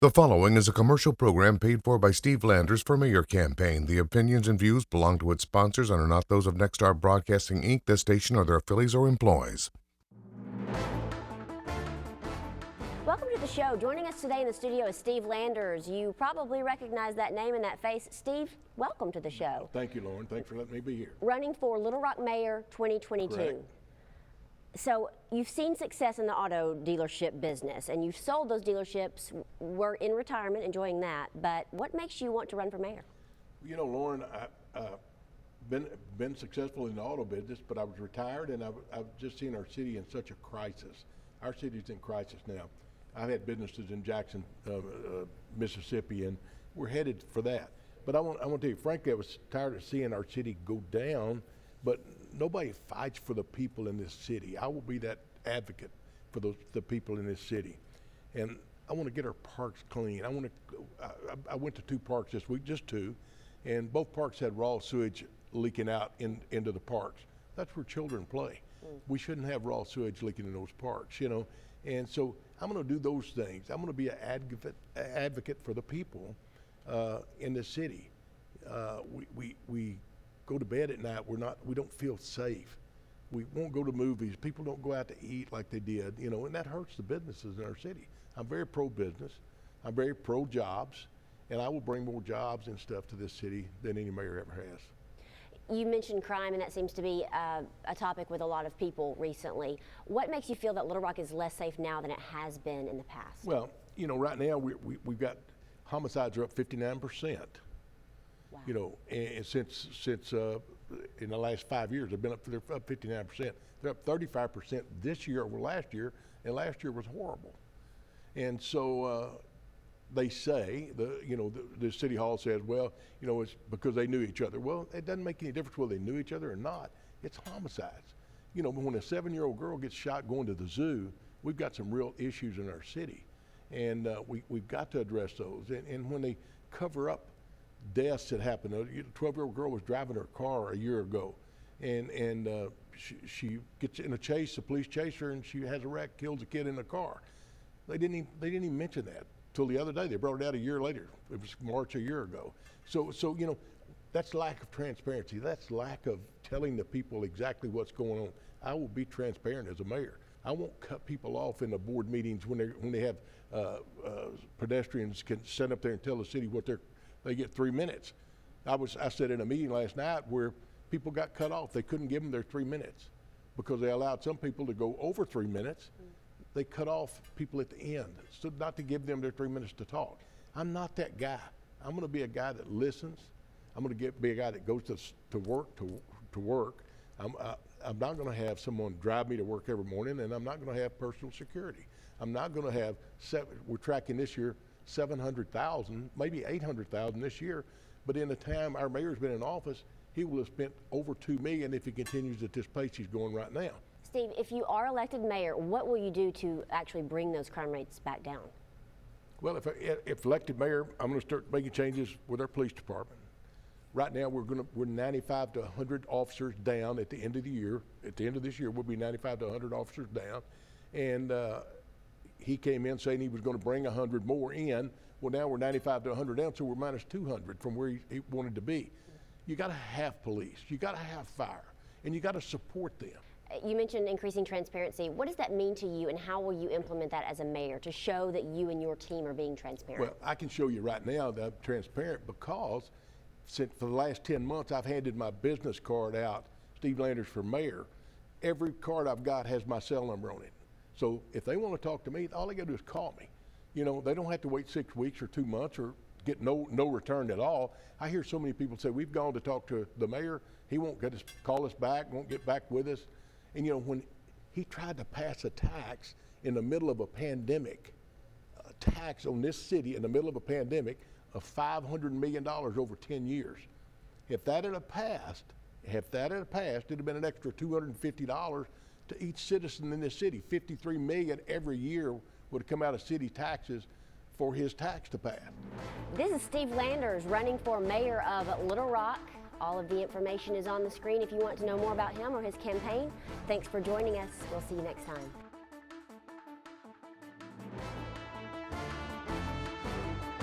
The following is a commercial program paid for by Steve Landers for Mayor Campaign. The opinions and views belong to its sponsors and are not those of Nexstar Broadcasting, Inc., this station, or their affiliates or employees. Welcome to the show. Joining us today in the studio is Steve Landers. You probably recognize that name and that face. Steve, welcome to the show. Thank you, Lauren. Thanks for letting me be here. Running for Little Rock Mayor 2022. Correct. So you've seen success in the auto dealership business, and you've sold those dealerships, were in retirement, enjoying that. But what makes you want to run for mayor? You know, Lauren, I've been successful in the auto business, but I was retired, and I've just seen our city in such a crisis. Our city's in crisis now. I've had businesses in Jackson, Mississippi, and we're headed for that. But I want to tell you, frankly, I was tired of seeing our city go down, but nobody fights for the people in this city. I will be that advocate for the people in this city. And I want to get our parks clean. I went to two parks this week, just two, and both parks had raw sewage leaking out into the parks. That's where children play. We shouldn't have raw sewage leaking in those parks, you know. And so I'm going to do those things. I'm going to be an advocate for the people in the city. We go to bed at night. We don't feel safe. We won't go to movies. People don't go out to eat like they did, you know, and that hurts the businesses in our city. I'm very pro-business. I'm very pro-jobs, and I will bring more jobs and stuff to this city than any mayor ever has. You mentioned crime, and that seems to be a topic with a lot of people recently. What makes you feel that Little Rock is less safe now than it has been in the past? Well, you know, right now we've got homicides are up 59%. Wow. You know, and since in the last 5 years, they've been up 59%. They're up 35% this year over last year, and last year was horrible. And so they say, the city hall says, well, you know, it's because they knew each other. Well, it doesn't make any difference whether they knew each other or not. It's homicides. You know, when a 7-year-old girl gets shot going to the zoo, we've got some real issues in our city, and we've got to address those. And when they cover up deaths that happened, a 12-year-old girl was driving her car a year ago, and she gets in a chase. The police chase her, and she has a wreck, kills a kid in the car. They didn't even mention that till the other day. They brought it out a year later. It was March a year ago. So you know, that's lack of transparency. That's lack of telling the people exactly what's going on. I will be transparent as a mayor. I won't cut people off in the board meetings when they have pedestrians can stand up there and tell the city what they get 3 minutes. I said in a meeting last night where people got cut off. They couldn't give them their 3 minutes because they allowed some people to go over 3 minutes. They cut off people at the end, so not to give them their 3 minutes to talk. I'm not that guy. I'm going to be a guy that listens. I'm going to be a guy that goes to work to work. I'm not going to have someone drive me to work every morning, and I'm not going to have personal security. I'm not going to have we're tracking this year 700,000, maybe 800,000 this year, but in the time our mayor's been in office, he will have spent over $2 million if he continues at this pace he's going right now. Steve, if you are elected mayor, what will you do to actually bring those crime rates back down? Well, if elected mayor, I'm going to start making changes with our police department. Right now, we're 95 to 100 officers down at the end of the year. At the end of this year, we'll be 95 to 100 officers down, and he came in saying he was going to bring 100 more in. Well, now we're 95 to 100 down, so we're minus 200 from where he wanted to be. You got to have police. You got to have fire, and you got to support them. You mentioned increasing transparency. What does that mean to you, and how will you implement that as a mayor to show that you and your team are being transparent? Well, I can show you right now that I'm transparent because for the last 10 months, I've handed my business card out, Steve Landers for mayor. Every card I've got has my cell number on it. So if they want to talk to me, all they got to do is call me. You know, they don't have to wait 6 weeks or 2 months or get no return at all. I hear so many people say, we've gone to talk to the mayor. He won't call us back, won't get back with us. And you know, when he tried to pass a tax in the middle of a pandemic, a tax on this city in the middle of a pandemic of $500 million over 10 years. If that had passed, it'd have been an extra $250 to each citizen in this city. $53 million every year would have come out of city taxes for his tax to pass. This is Steve Landers running for mayor of Little Rock. All of the information is on the screen if you want to know more about him or his campaign. Thanks for joining us. We'll see you next time.